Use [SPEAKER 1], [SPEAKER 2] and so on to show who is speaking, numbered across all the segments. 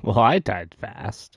[SPEAKER 1] Well, I died fast.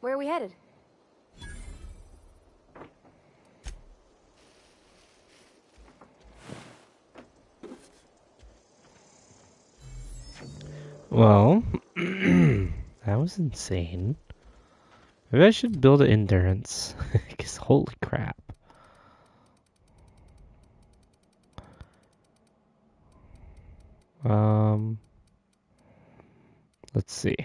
[SPEAKER 2] Where are we headed?
[SPEAKER 1] Well, that was insane. Maybe I should build an endurance. Because holy crap. Let's see.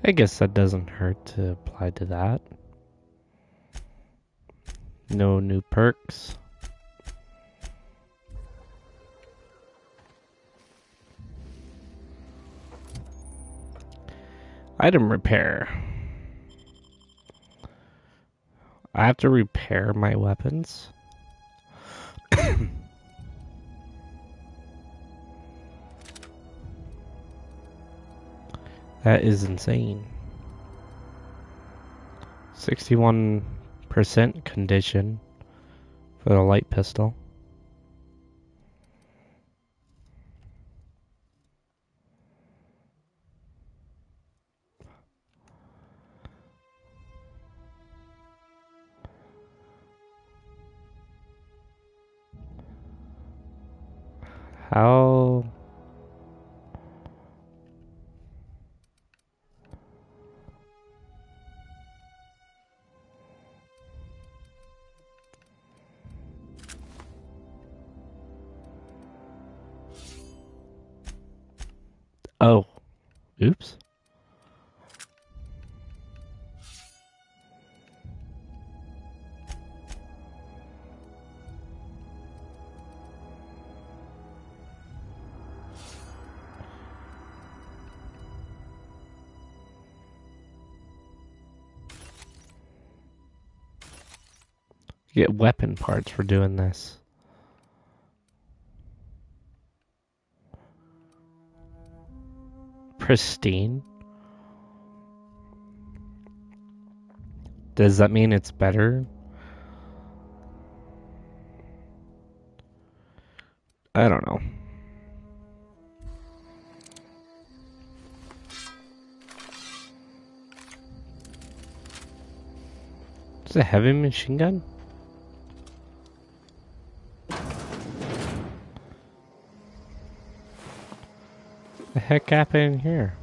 [SPEAKER 1] I guess that doesn't hurt to apply to that. No new perks. Item repair. I have to repair my weapons. That is insane. 61% condition for the light pistol. How? Oh, oops. Get weapon parts for doing this. Pristine. Does that mean it's better? I don't know. Is it a heavy machine gun? The heck happened here?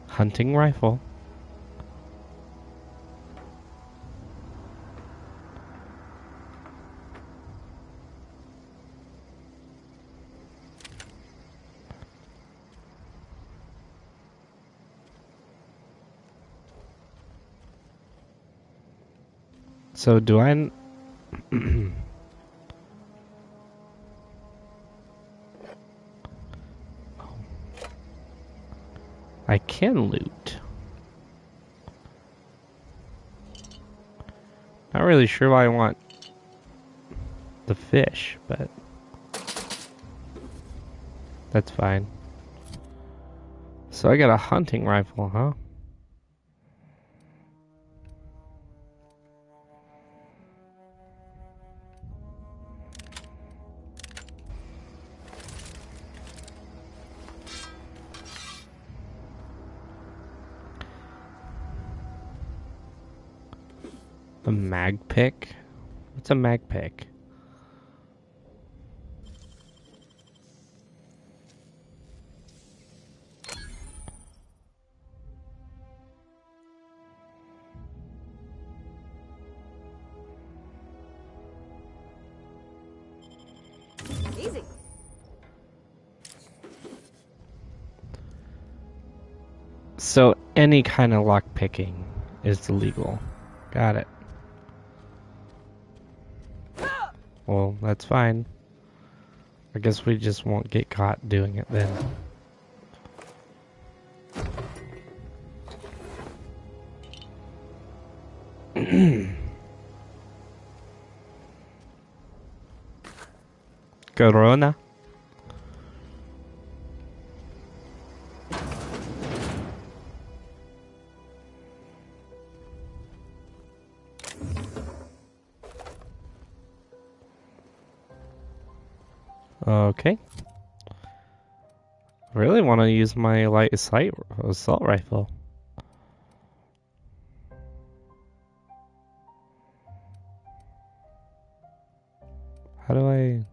[SPEAKER 1] Hunting rifle. So do I... I can loot. Not really sure why I want the fish, but that's fine. So I got a hunting rifle, huh? A mag pick? What's a mag pick?
[SPEAKER 2] Easy.
[SPEAKER 1] So any kind of lock picking is illegal. Got it. Well, that's fine. I guess we just won't get caught doing it then. Corona. Okay. I really want to use my light assault rifle. How do I...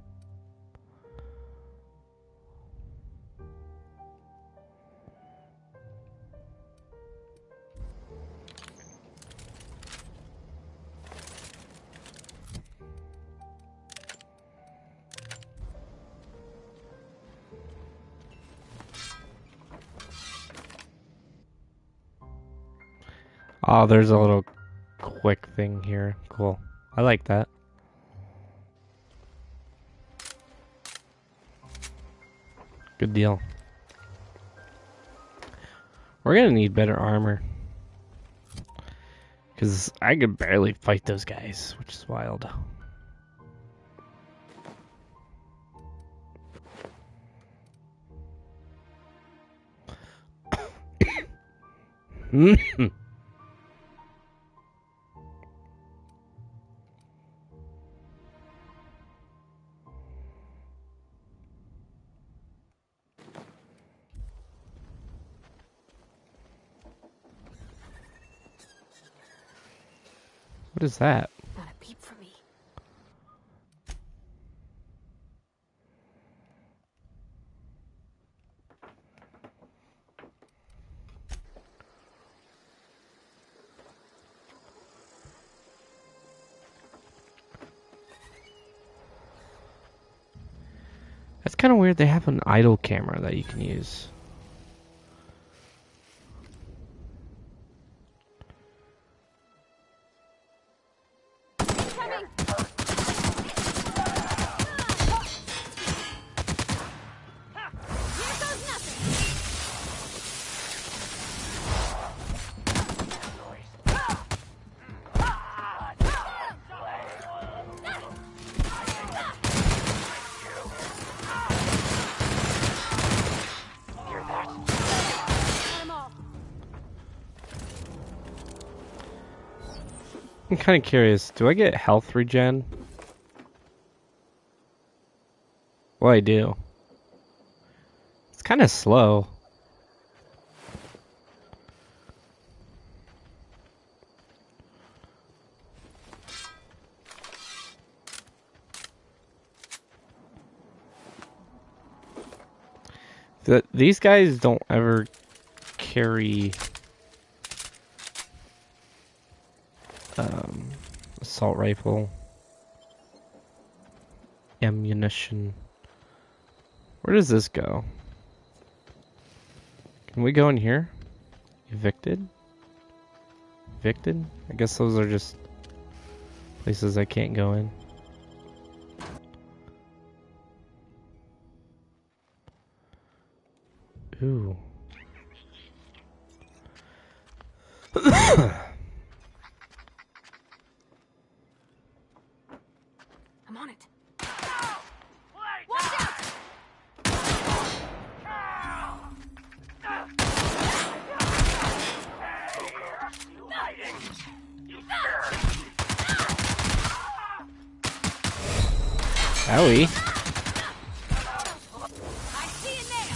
[SPEAKER 1] Oh, there's a little quick thing here. Cool. I like that. Good deal. We're gonna need better armor. Because I could barely fight those guys, which is wild. What is that?
[SPEAKER 2] Not a peep for me.
[SPEAKER 1] That's kind of weird. They have an idle camera that you can use.
[SPEAKER 2] Coming. Here goes nothing.
[SPEAKER 1] I'm kind of curious. Do I get health regen? Well, I do. It's kind of slow. These guys don't ever carry assault rifle ammunition. Where does this go? Can we go in here? Evicted? Evicted? I guess those are just places I can't go in. Ooh.
[SPEAKER 2] I'm on it. Watch out!
[SPEAKER 1] Owie.
[SPEAKER 2] I see it there.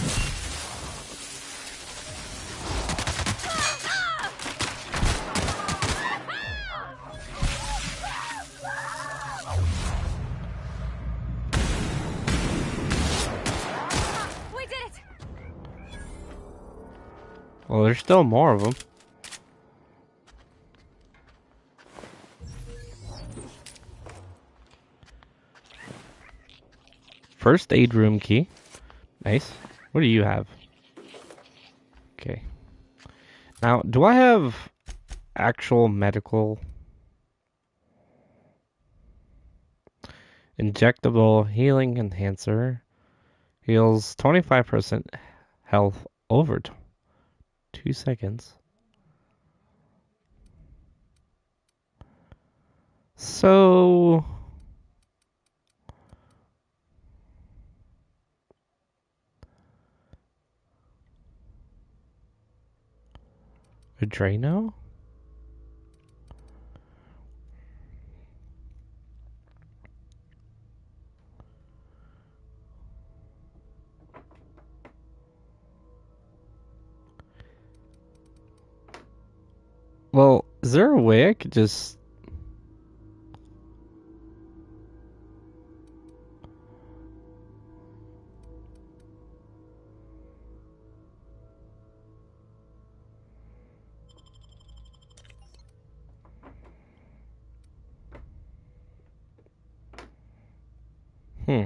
[SPEAKER 1] Well, there's still more of them. First aid room key. Nice. What do you have? Okay. Now, do I have actual medical injectable healing enhancer? Heals 25% health over 2 seconds. So a Drano? Well, is there a way I could just... Hmm.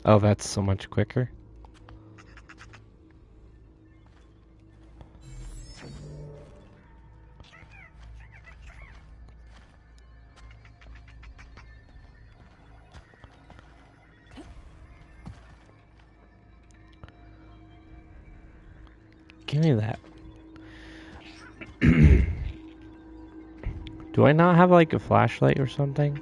[SPEAKER 1] Oh, that's so much quicker. Give me that. Do I not have like a flashlight or something?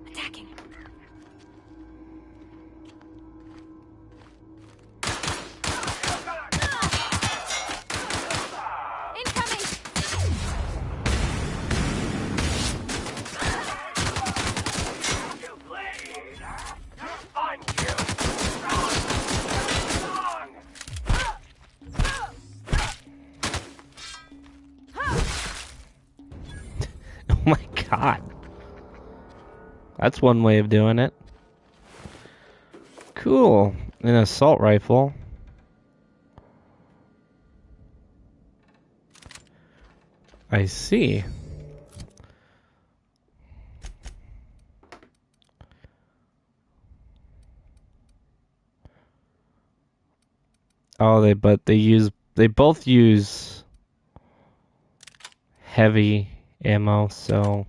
[SPEAKER 2] Attacking. Incoming.
[SPEAKER 1] Oh my god. That's one way of doing it. Cool. An assault rifle. I see. Oh, they both use heavy ammo, so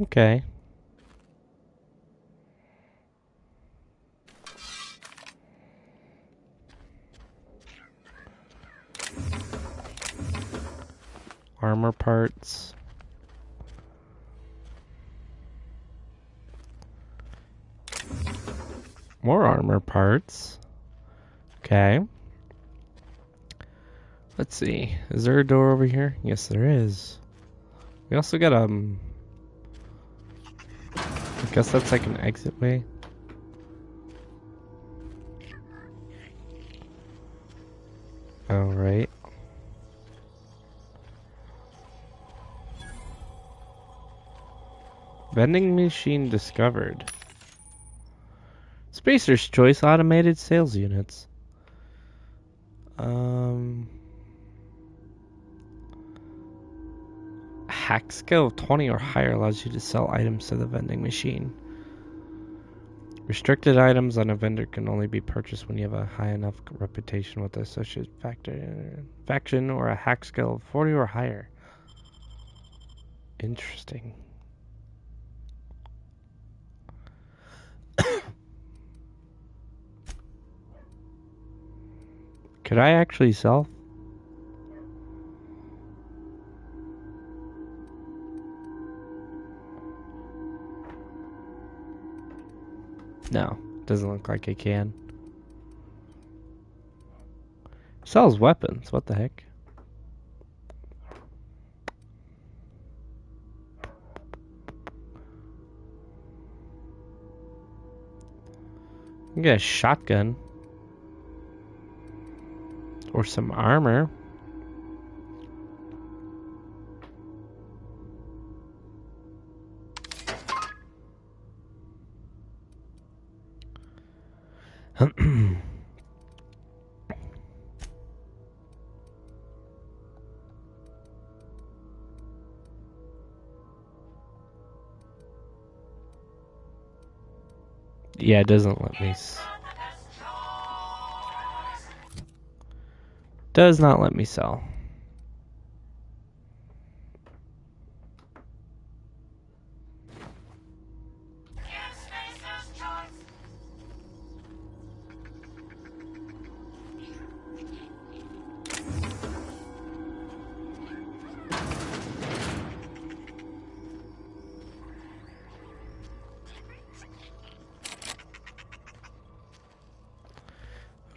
[SPEAKER 1] okay. Armor parts. More armor parts. Okay. Let's see. Is there a door over here? Yes, there is. We also got I guess that's like an exit way. All right. Vending machine discovered. Spacer's Choice automated sales units. Hack skill of 20 or higher allows you to sell items to the vending machine. Restricted items on a vendor can only be purchased when you have a high enough reputation with the associated faction or a hack skill of 40 or higher. Interesting. Could I actually sell? No, doesn't look like it can. Sells weapons. What the heck? You get a shotgun. Or some armor. Yeah, it doesn't let me. Does not let me sell.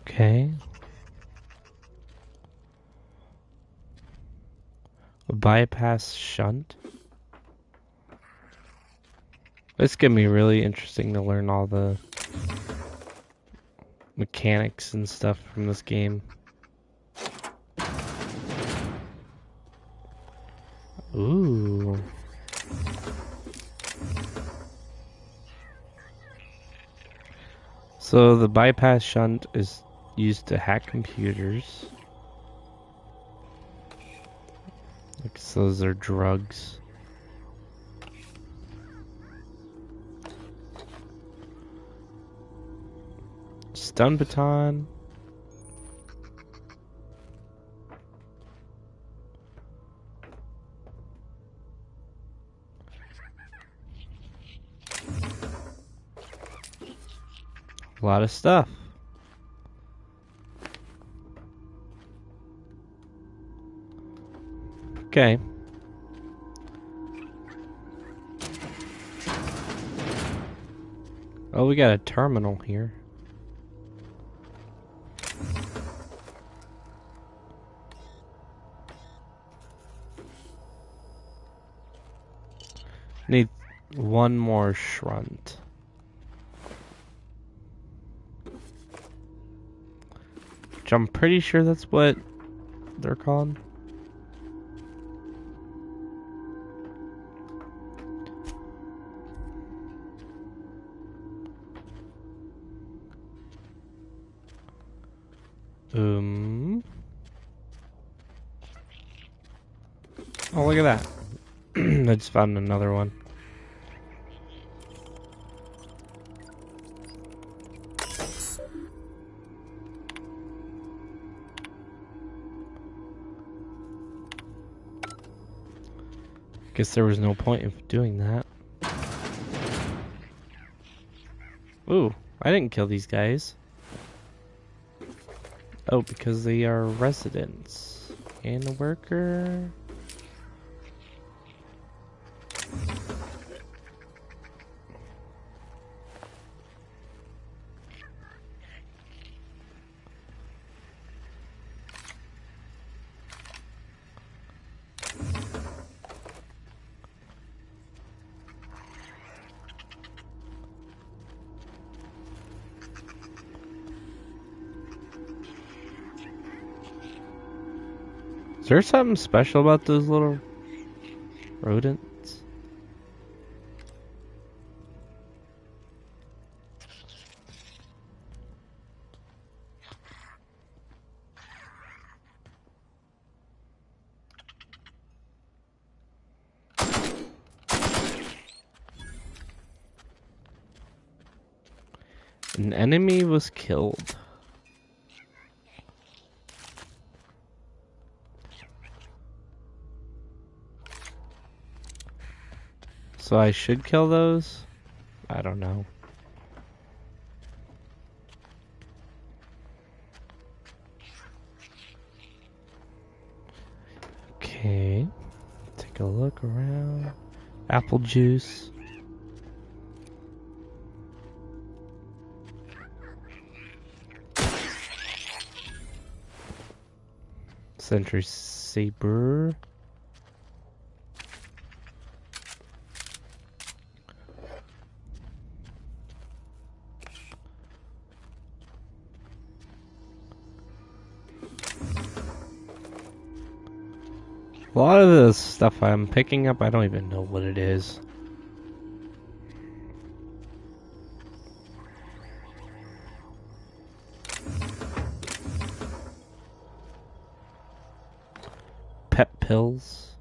[SPEAKER 1] Okay. A bypass shunt. It's gonna be really interesting to learn all the mechanics and stuff from this game. Ooh. So the bypass shunt is used to hack computers. Like, so those are drugs. Stun baton. A lot of stuff. Okay. Oh, we got a terminal here. Need one more shunt. Which I'm pretty sure that's what they're called. Oh, look at that. I just found another one. Guess there was no point of doing that. Ooh, I didn't kill these guys. Oh, because they are residents. And a worker. Is there something special about those little rodents? An enemy was killed. So I should kill those? I don't know. Okay. Take a look around. Apple juice. Sentry Saber. A lot of the stuff I'm picking up, I don't even know what it is. Pet pills.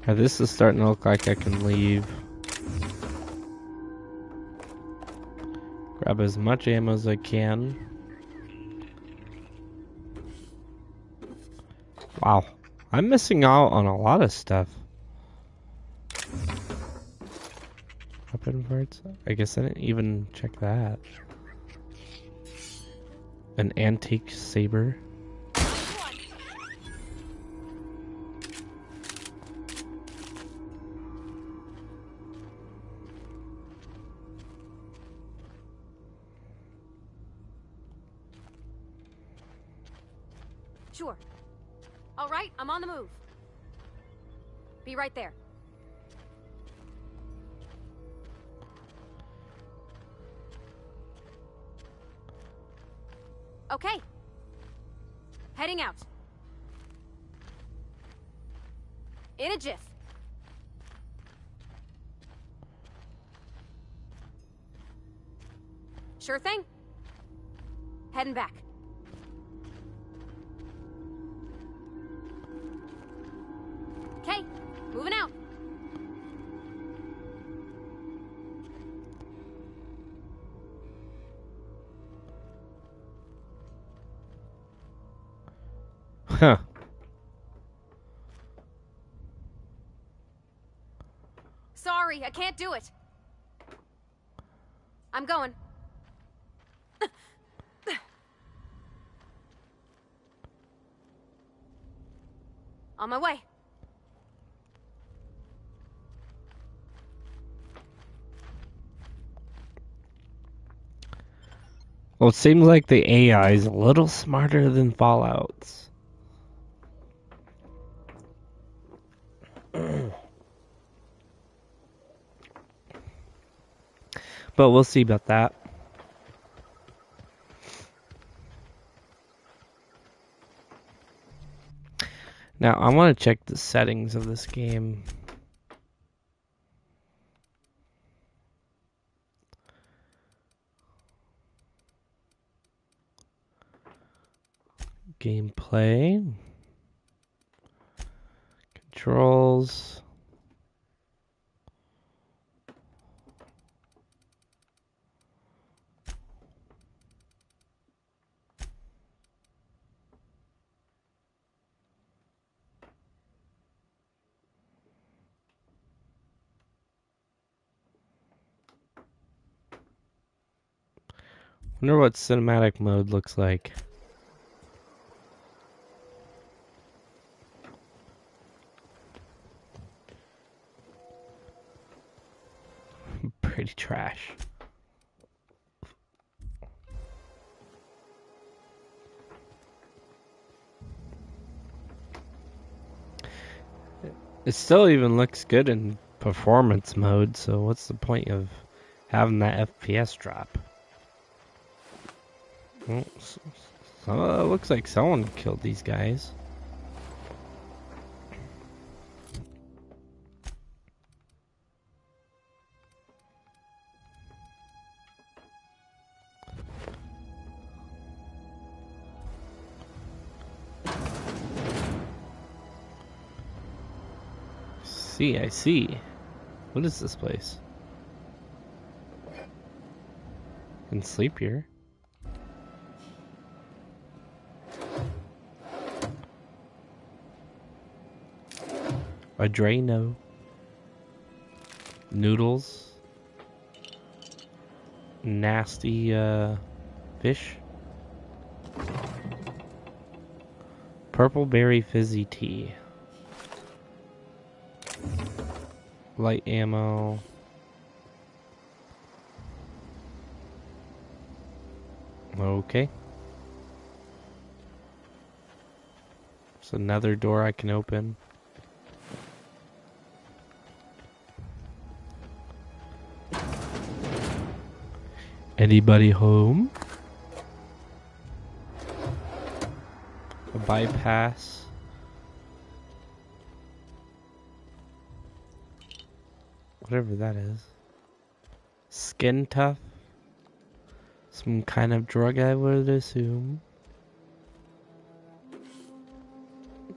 [SPEAKER 1] Now this is starting to look like I can leave. Grab as much ammo as I can. Wow, I'm missing out on a lot of stuff. Weapon parts? I guess I didn't even check that. An antique saber.
[SPEAKER 2] Sure. All right, I'm on the move. Be right there. Okay. Heading out. In a jiff. Sure thing. Heading back. Okay, moving out.
[SPEAKER 1] Huh.
[SPEAKER 2] Sorry, I can't do it. I'm going. On my way.
[SPEAKER 1] Well, it seems like the AI is a little smarter than Fallout's. But we'll see about that. Now, I want to check the settings of this game. Gameplay. Controls. Wonder what cinematic mode looks like. Pretty trash. It still even looks good in performance mode, so what's the point of having that FPS drop? Well, so it looks like someone killed these guys. I see. What is this place? Can sleep here. A Drano. Noodles. Nasty fish. Purple berry fizzy tea. Light ammo. Okay. There's another door I can open. Anybody home? A bypass. Whatever that is. Skin tough. Some kind of drug, I would assume.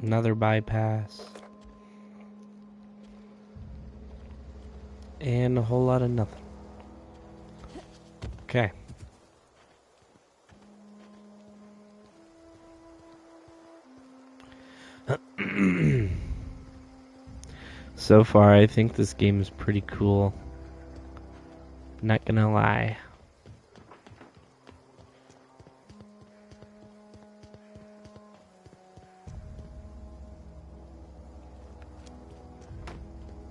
[SPEAKER 1] Another bypass. And a whole lot of nothing. Okay. So far, I think this game is pretty cool. Not gonna lie.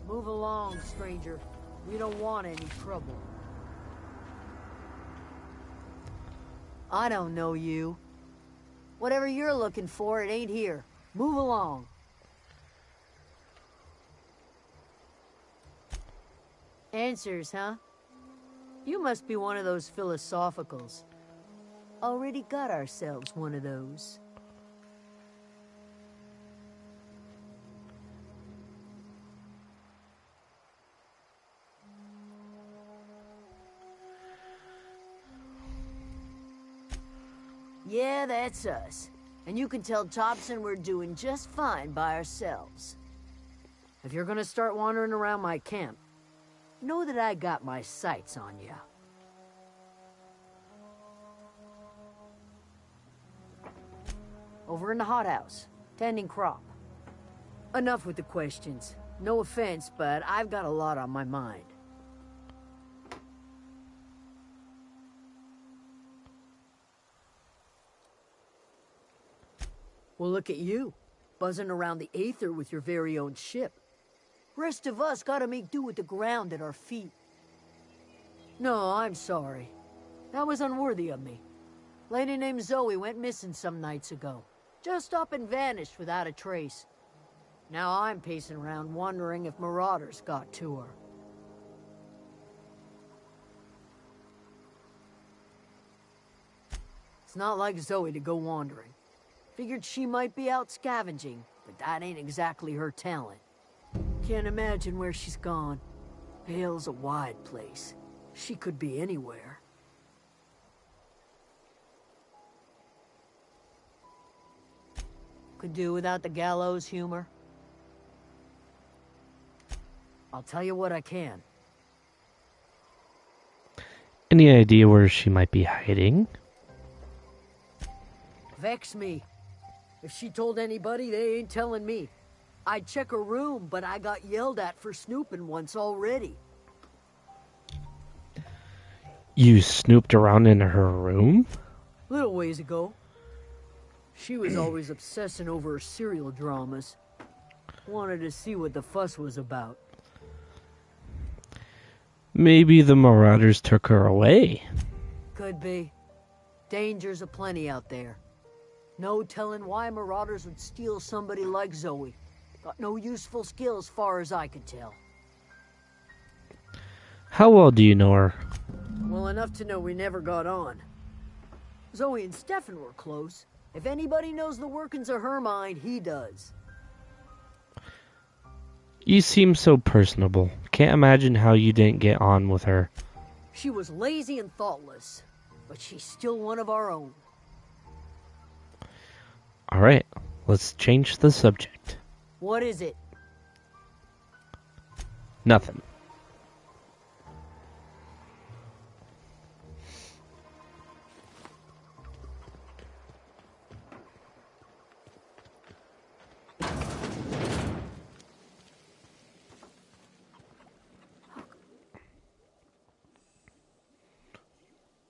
[SPEAKER 3] Move along, stranger. We don't want any trouble. I don't know you. Whatever you're looking for, it ain't here. Move along. Answers, huh? You must be one of those philosophicals. Already got ourselves one of those. Yeah, that's us. And you can tell Thompson we're doing just fine by ourselves. If you're gonna start wandering around my camp, know that I got my sights on you. Over in the hothouse, tending crop. Enough with the questions. No offense, but I've got a lot on my mind. Well, look at you, buzzing around the Aether with your very own ship. Rest of us gotta make do with the ground at our feet. No, I'm sorry. That was unworthy of me. Lady named Zoe went missing some nights ago. Just up and vanished without a trace. Now I'm pacing around wondering if marauders got to her. It's not like Zoe to go wandering. Figured she might be out scavenging, but that ain't exactly her talent. Can't imagine where she's gone. Hell's a wide place. She could be anywhere. Could do without the gallows humor. I'll tell you what I can.
[SPEAKER 1] Any idea where she might be hiding?
[SPEAKER 3] Vex me. If she told anybody, they ain't telling me. I'd check her room, but I got yelled at for snooping once already.
[SPEAKER 1] You snooped around in her room?
[SPEAKER 3] Little ways ago. She was always obsessing over her serial dramas. Wanted to see what the fuss was about.
[SPEAKER 1] Maybe the marauders took her away.
[SPEAKER 3] Could be. Dangers aplenty out there. No telling why marauders would steal somebody like Zoe. Got no useful skills far as I could tell.
[SPEAKER 1] How well do you know her?
[SPEAKER 3] Well enough to know we never got on. Zoe and Stefan were close. If anybody knows the workings of her mind, he does.
[SPEAKER 1] You seem so personable. Can't imagine how you didn't get on with her.
[SPEAKER 3] She was lazy and thoughtless, but she's still one of our own.
[SPEAKER 1] Alright, let's change the subject.
[SPEAKER 3] What is it?
[SPEAKER 1] Nothing.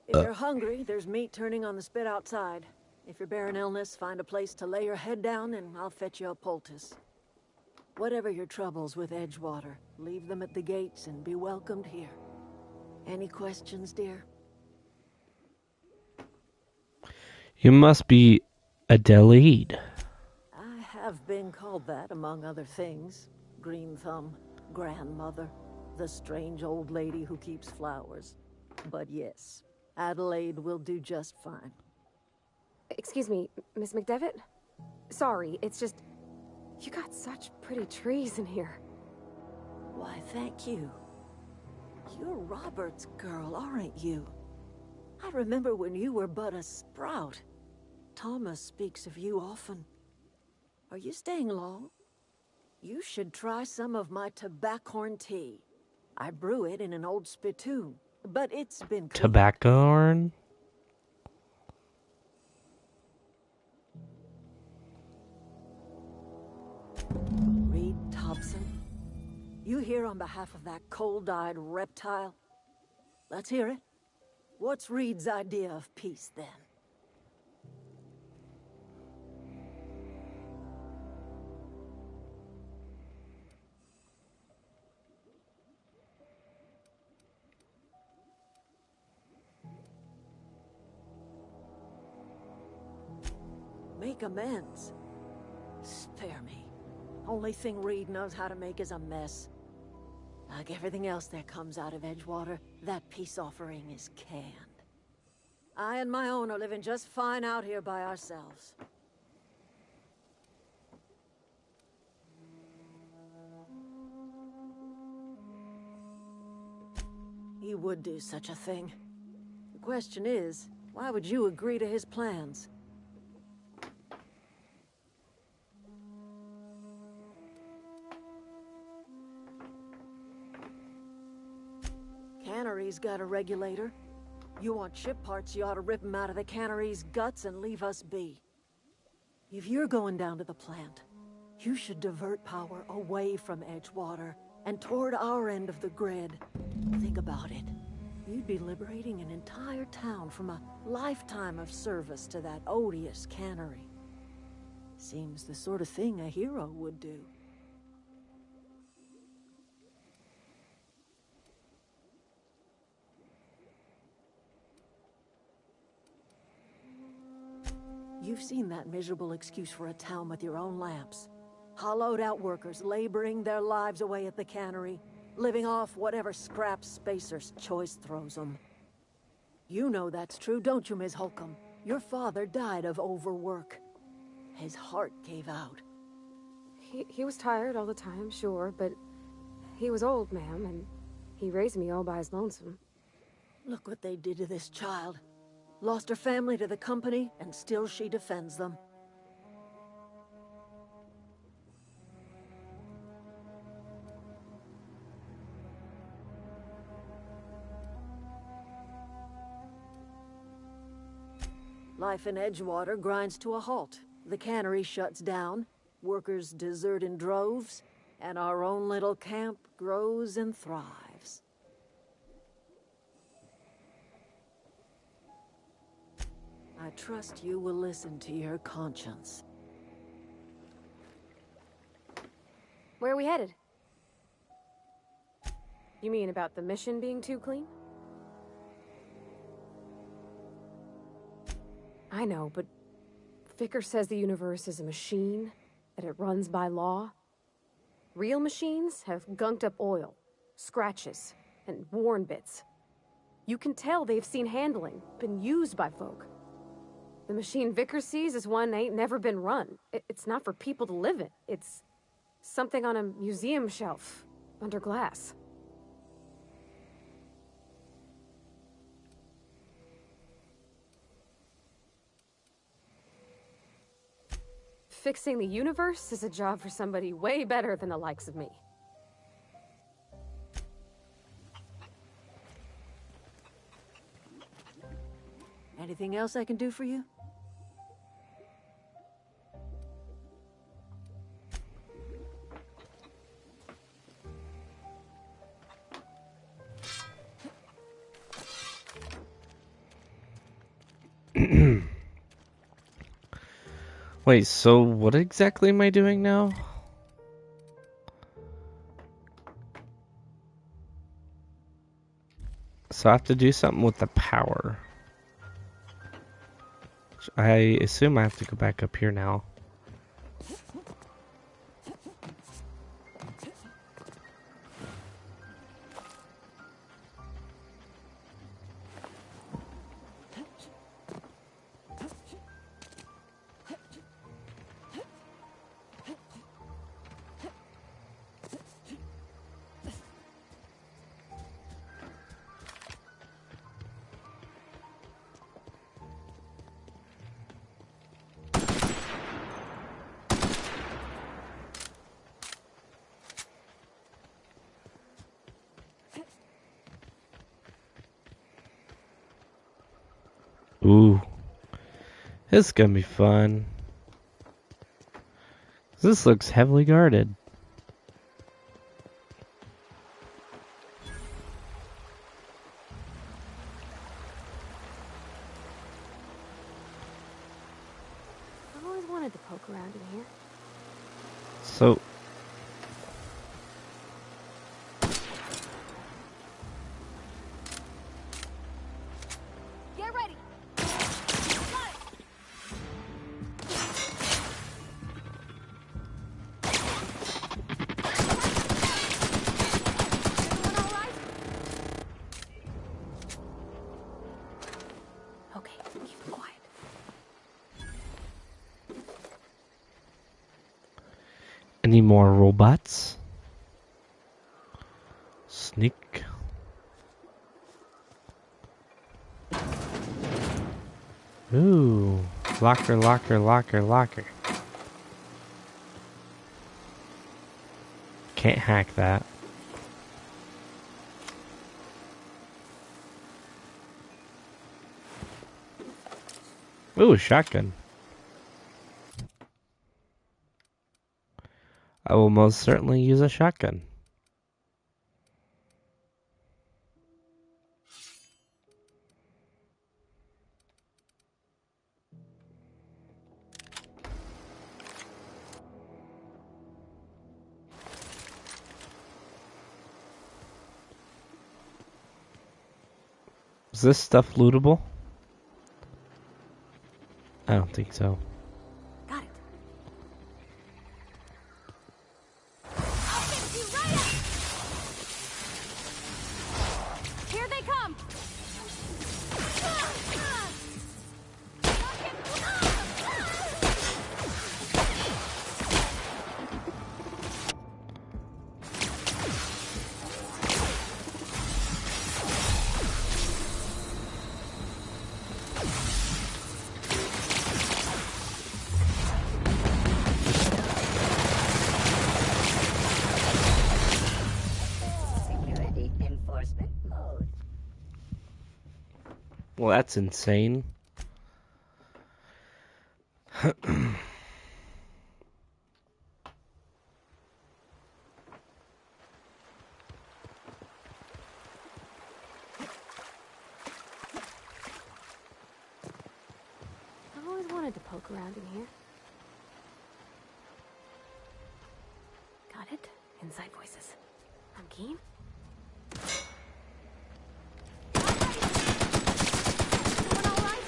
[SPEAKER 4] If you're hungry, there's meat turning on the spit outside. If you're bearing illness, find a place to lay your head down and I'll fetch you a poultice. Whatever your troubles with Edgewater, leave them at the gates and be welcomed here. Any questions, dear?
[SPEAKER 1] You must be Adelaide.
[SPEAKER 4] I have been called that, among other things. Green Thumb, grandmother, the strange old lady who keeps flowers. But yes, Adelaide will do just fine.
[SPEAKER 2] Excuse me, Miss McDevitt? Sorry, it's just... You got such pretty trees in here.
[SPEAKER 4] Why, thank you. You're Robert's girl, aren't you? I remember when you were but a sprout. Thomas speaks of you often. Are you staying long? You should try some of my tobaccorn tea. I brew it in an old spittoon, but it's been cleaned.
[SPEAKER 1] Tobacco.
[SPEAKER 4] Reed Thompson, you here on behalf of that cold-eyed reptile? Let's hear it. What's Reed's idea of peace, then? Make amends. Spare me. Only thing Reed knows how to make is a mess. Like everything else that comes out of Edgewater, that peace offering is canned. I and my own are living just fine out here by ourselves. He would do such a thing. The question is, why would you agree to his plans? Cannery's got a regulator. You want ship parts, you ought to rip them out of the cannery's guts and leave us be. If you're going down to the plant, you should divert power away from Edgewater and toward our end of the grid. Think about it. You'd be liberating an entire town from a lifetime of service to that odious cannery. Seems the sort of thing a hero would do. You've seen that miserable excuse for a town with your own lamps. Hollowed out workers laboring their lives away at the cannery, living off whatever scrap Spacer's choice throws them. You know that's true, don't you, Ms. Holcomb? Your father died of overwork. His heart gave out.
[SPEAKER 2] He was tired all the time, sure, but he was old, ma'am, and he raised me all by his lonesome.
[SPEAKER 4] Look what they did to this child. Lost her family to the company, and still she defends them. Life in Edgewater grinds to a halt. The cannery shuts down, workers desert in droves, and our own little camp grows and thrives. I trust you will listen to your conscience.
[SPEAKER 2] Where are we headed? You mean about the mission being too clean? I know, but Vicker says the universe is a machine, that it runs by law. Real machines have gunked up oil, scratches, and worn bits. You can tell they've seen handling, been used by folk. The machine Vicker sees is one ain't never been run. It's not for people to live in. It's something on a museum shelf, under glass. Fixing the universe is a job for somebody way better than the likes of me.
[SPEAKER 4] Anything else I can do for you?
[SPEAKER 1] Wait, so what exactly am I doing now? So I have to do something with the power. I assume I have to go back up here now. Ooh. This is gonna be fun. This looks heavily guarded.
[SPEAKER 2] I've always wanted to poke around in here.
[SPEAKER 1] So...
[SPEAKER 2] Get ready! Okay, keep it quiet.
[SPEAKER 1] Any more robots? Sneak. Ooh. Locker, locker, locker, locker. Can't hack that. Ooh, a shotgun. I will most certainly use a shotgun. Is this stuff lootable? I don't think so.
[SPEAKER 2] Got it. I'll fix you right up! Here they come!
[SPEAKER 5] Security enforcement mode.
[SPEAKER 1] Well, that's insane.
[SPEAKER 2] I've always wanted to poke around in here. Got it? Inside voices. I'm keen. Everyone all right?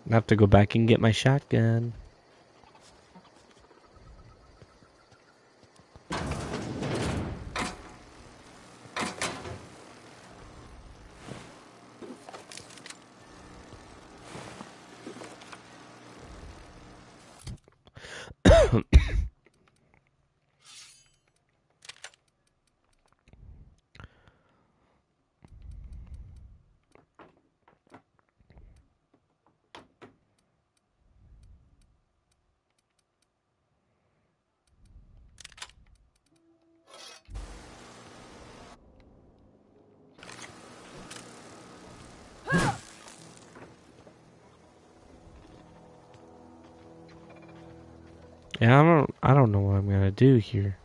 [SPEAKER 1] I have to go back and get my shotgun. Yeah, I don't know what I'm gonna do here.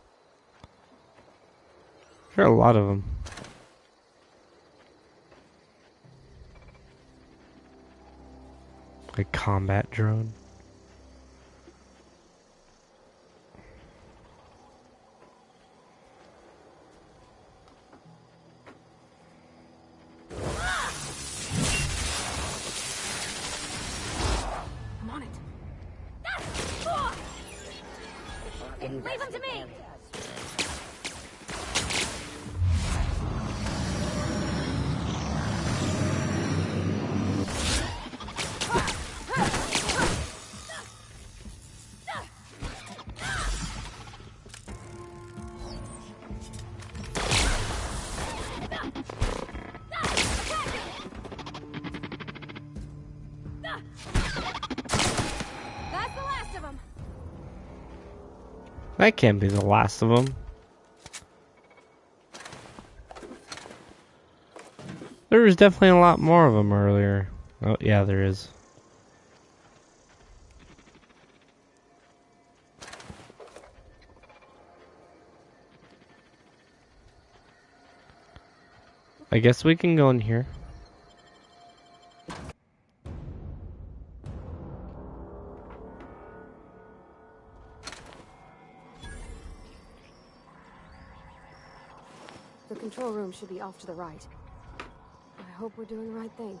[SPEAKER 1] There are a lot of them. A combat drone.
[SPEAKER 2] I'm on it. Leave him to me! That's the last of them.
[SPEAKER 1] That can't be the last of them. There was definitely a lot more of them earlier. Oh, yeah, there is. I guess we can go in here.
[SPEAKER 2] The control room should be off to the right. I hope we're doing the right thing.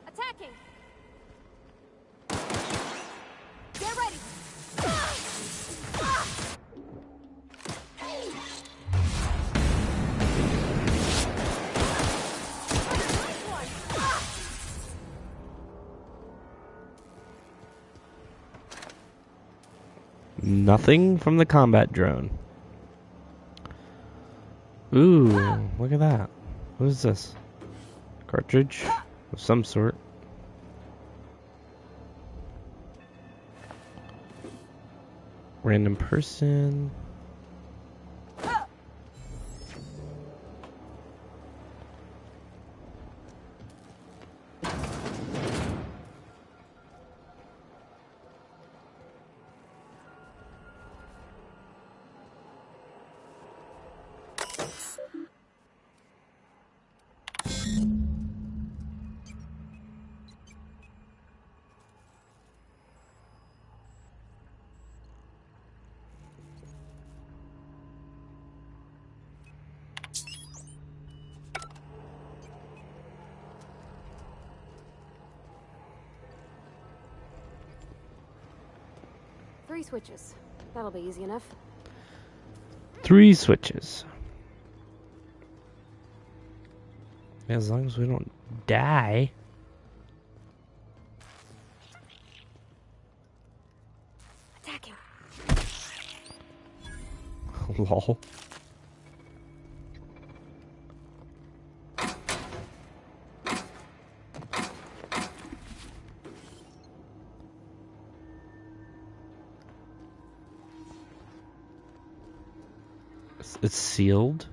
[SPEAKER 2] Attacking! Get ready!
[SPEAKER 1] Nothing from the combat drone. Ooh, look at that. What is this? Cartridge of some sort. Random person.
[SPEAKER 2] Three switches. That'll be easy enough.
[SPEAKER 1] 3 switches. As long as we don't die.
[SPEAKER 2] Attacking.
[SPEAKER 1] Lol. It's sealed.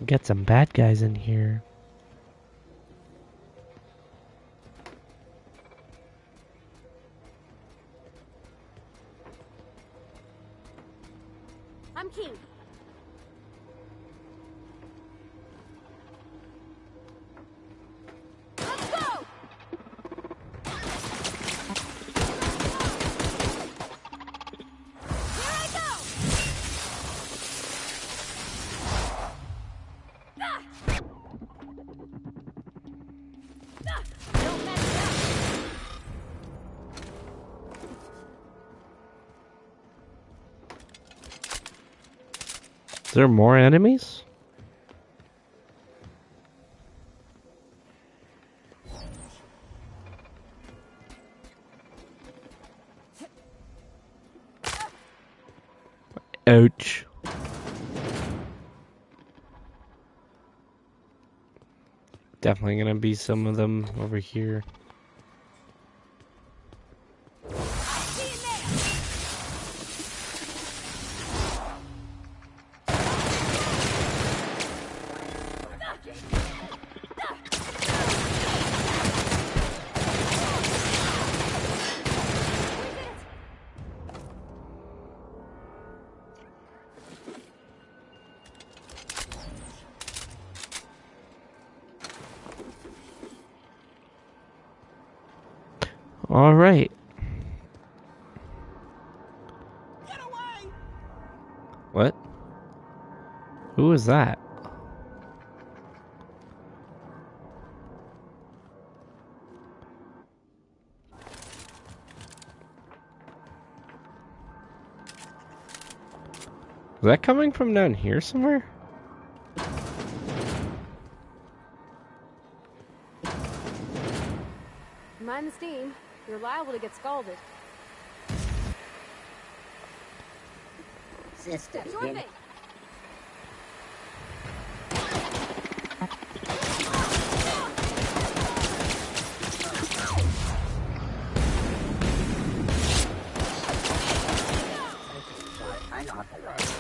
[SPEAKER 1] Get some bad guys in here.
[SPEAKER 2] I'm keen. Let's go! Here I go! Don't mess it up!
[SPEAKER 1] Is there more enemies? Ouch. Definitely gonna be some of them over here. All right. What? Who is that? Is that coming from down here somewhere?
[SPEAKER 2] Mind the steam. You're liable to get scalded.
[SPEAKER 5] System
[SPEAKER 2] Sure
[SPEAKER 5] in.
[SPEAKER 2] thing.
[SPEAKER 5] Unauthorized.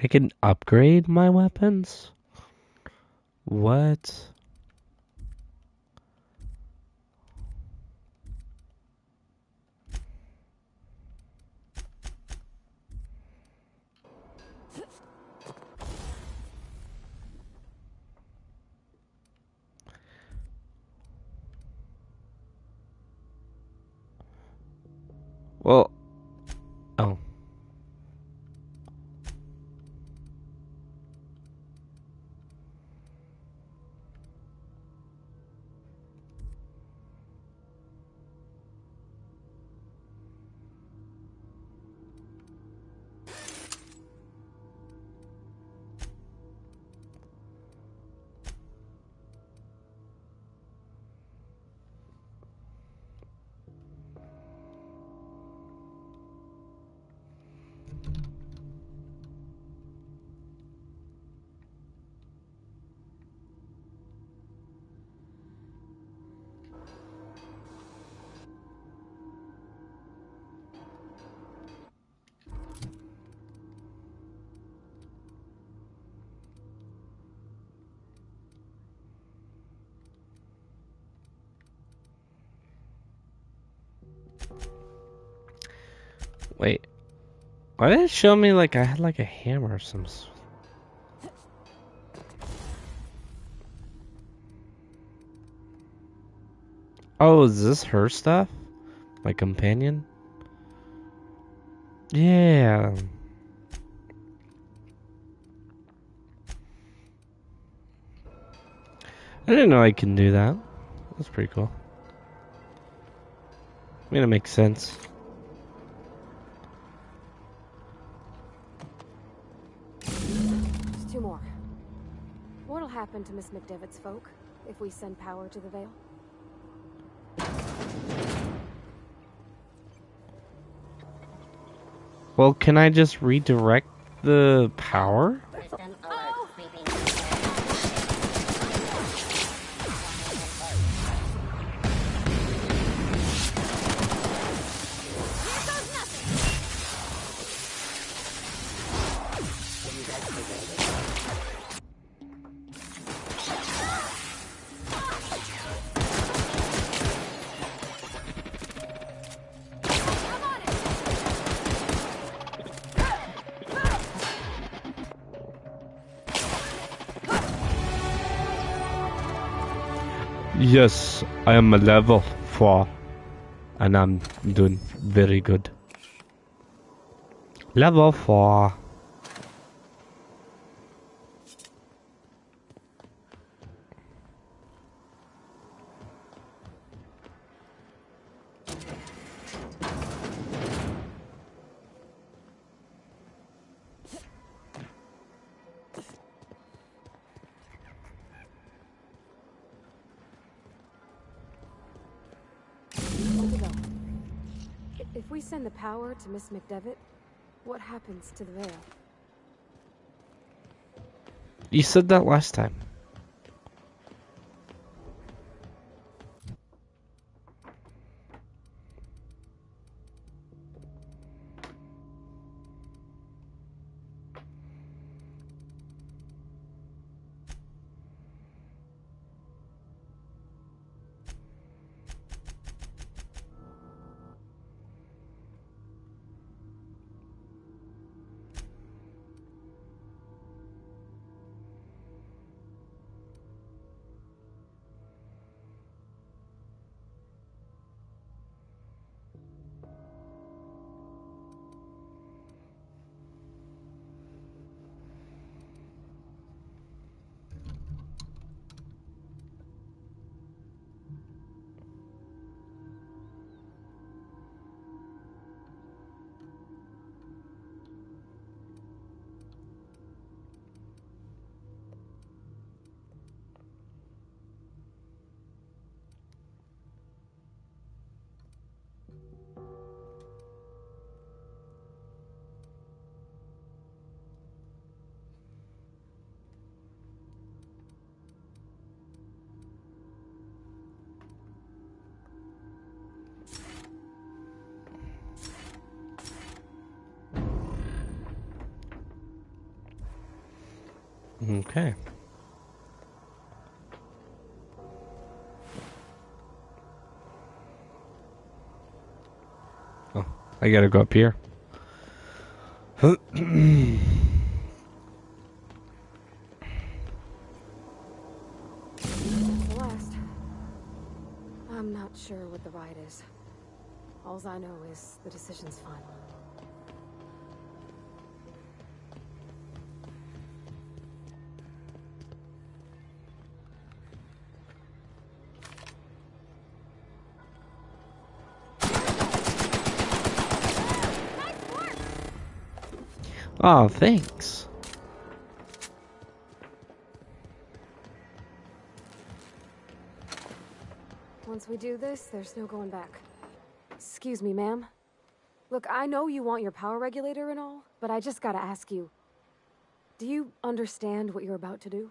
[SPEAKER 1] I can upgrade my weapons? What? Well, oh. Wait. Why did it show me like I had like a hammer or some... Oh, is this her stuff? My companion? Yeah. I didn't know I can do that. That's pretty cool. I mean, it makes sense.
[SPEAKER 2] Just two more. What'll happen to Miss McDevitt's folk if we send power to the Vale?
[SPEAKER 1] Well, can I just redirect the power?
[SPEAKER 5] System alert. Sweeping.
[SPEAKER 1] Yes, I am a level 4. And I'm doing very good. Level 4.
[SPEAKER 2] Hold it up. If we send the power to Miss McDevitt, what happens to the veil?
[SPEAKER 1] You said that last time. Okay. Oh, I gotta go up here.
[SPEAKER 2] Celeste. I'm not sure what the right is. Alls I know is the decision's final.
[SPEAKER 1] Oh, thanks.
[SPEAKER 2] Once we do this, there's no going back. Excuse me, ma'am. Look, I know you want your power regulator and all, but I just gotta ask you. Do you understand what you're about to do?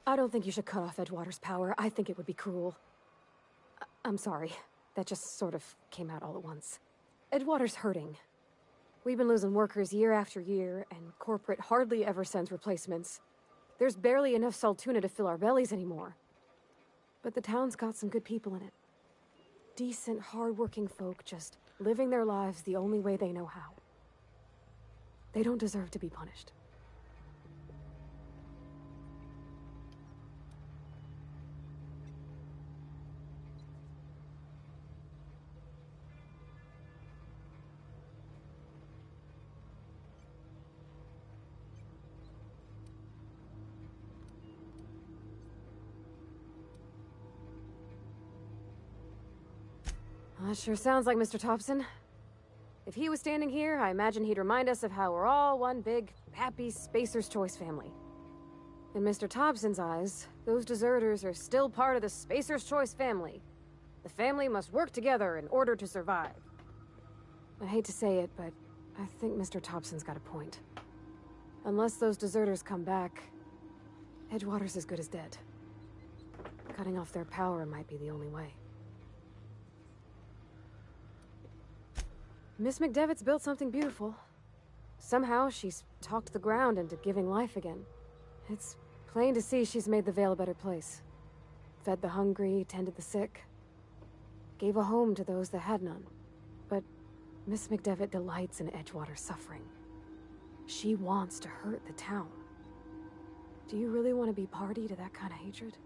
[SPEAKER 2] I don't think you should cut off Edgewater's power. I think it would be cruel. I'm sorry. That just sort of came out all at once. Edgewater's hurting. We've been losing workers year after year, and corporate hardly ever sends replacements. There's barely enough Saltuna to fill our bellies anymore. But the town's got some good people in it. Decent, hard-working folk just living their lives the only way they know how. They don't deserve to be punished. That sure sounds like Mr. Thompson. If he was standing here, I imagine he'd remind us of how we're all one big, happy Spacer's Choice family. In Mr. Thompson's eyes, those deserters are still part of the Spacer's Choice family. The family must work together in order to survive. I hate to say it, but I think Mr. Thompson's got a point. Unless those deserters come back, Edgewater's as good as dead. Cutting off their power might be the only way. Miss McDevitt's built something beautiful. Somehow, she's talked the ground into giving life again. It's plain to see she's made the Vale a better place. Fed the hungry, tended the sick. Gave a home to those that had none. But Miss McDevitt delights in Edgewater's suffering. She wants to hurt the town. Do you really want to be party to that kind of hatred?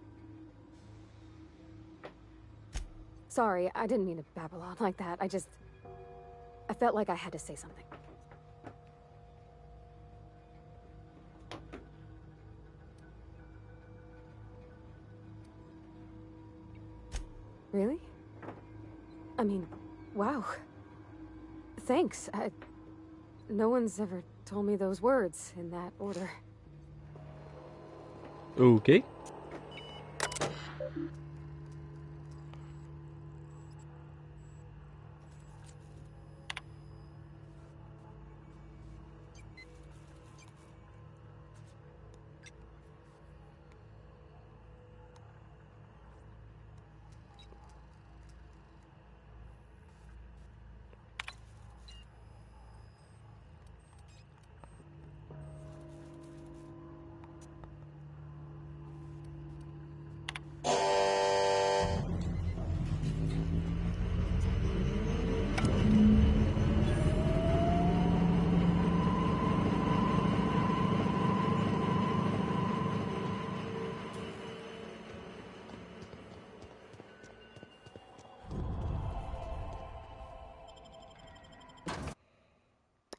[SPEAKER 2] Sorry, I didn't mean to babble on like that. I felt like I had to say something. Really? I mean, wow. Thanks. No one's ever told me those words in that order.
[SPEAKER 1] Okay.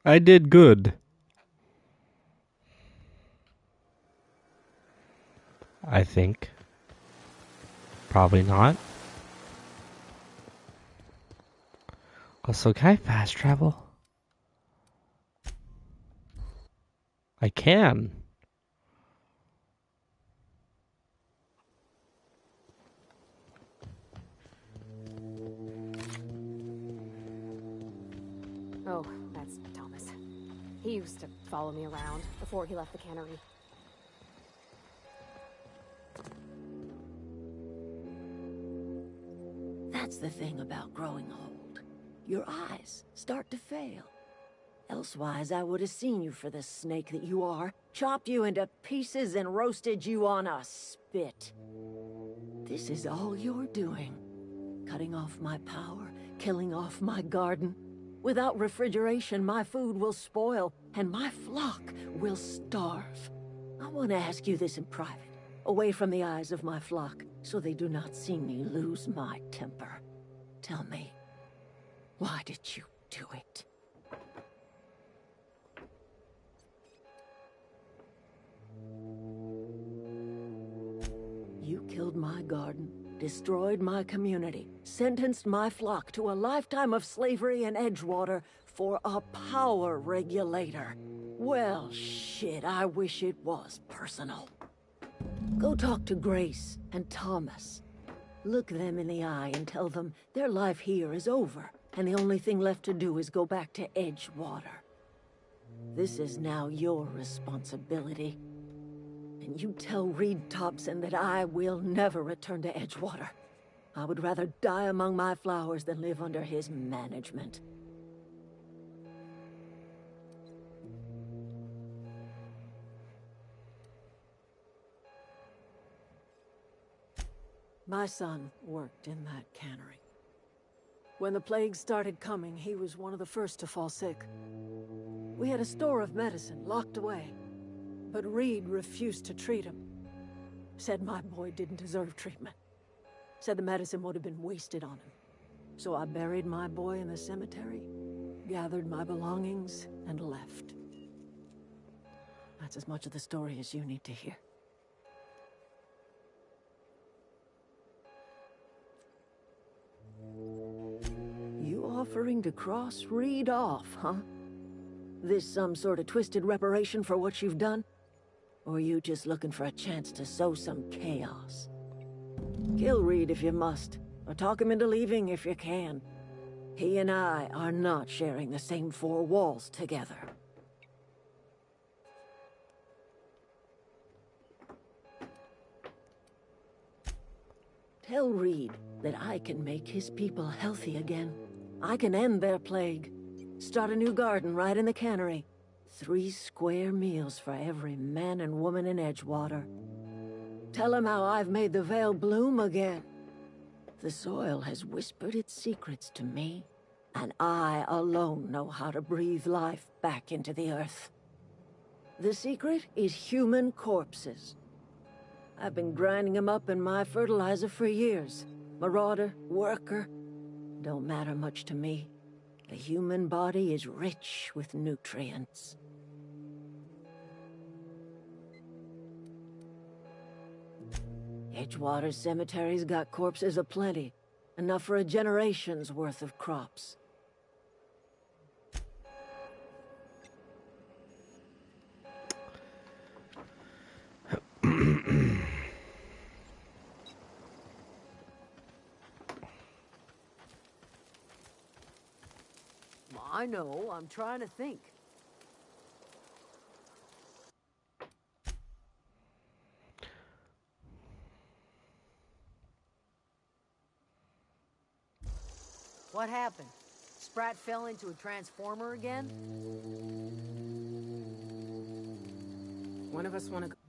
[SPEAKER 1] I did good. I think. Probably not. Also, can I fast travel? I can.
[SPEAKER 2] Oh, that's Thomas. He used to follow me around before he left the cannery.
[SPEAKER 4] That's the thing about growing old. Your eyes start to fail. Elsewise, I would have seen you for the snake that you are, chopped you into pieces and roasted you on a spit. This is all you're doing. Cutting off my power, killing off my garden. Without refrigeration, my food will spoil, and my flock will starve. I want to ask you this in private, away from the eyes of my flock, so they do not see me lose my temper. Tell me, why did you do it? You killed my garden, destroyed my community, sentenced my flock to a lifetime of slavery in Edgewater for a power regulator. Well, shit, I wish it was personal. Go talk to Grace and Thomas. Look them in the eye and tell them their life here is over, and the only thing left to do is go back to Edgewater. This is now your responsibility. And you tell Reed Thompson that I will never return to Edgewater. I would rather die among my flowers than live under his management. My son worked in that cannery. When the plague started coming, he was one of the first to fall sick. We had a store of medicine locked away, but Reed refused to treat him. Said my boy didn't deserve treatment. Said the medicine would have been wasted on him. So I buried my boy in the cemetery, gathered my belongings, and left. That's as much of the story as you need to hear. You offering to cross Reed off, huh? This some sort of twisted reparation for what you've done? Or you just looking for a chance to sow some chaos? Kill Reed if you must, or talk him into leaving if you can. He and I are not sharing the same four walls together. Tell Reed that I can make his people healthy again. I can end their plague. Start a new garden right in the cannery. 3 square meals for every man and woman in Edgewater. Tell him how I've made the Vale bloom again. The soil has whispered its secrets to me, and I alone know how to breathe life back into the earth. The secret is human corpses. I've been grinding them up in my fertilizer for years. Marauder, worker, don't matter much to me. The human body is rich with nutrients. Edgewater Cemetery's got corpses aplenty. Enough for a generation's worth of crops.
[SPEAKER 3] I know, I'm trying to think. What happened? Sprat fell into a transformer again?
[SPEAKER 6] One of us want to go.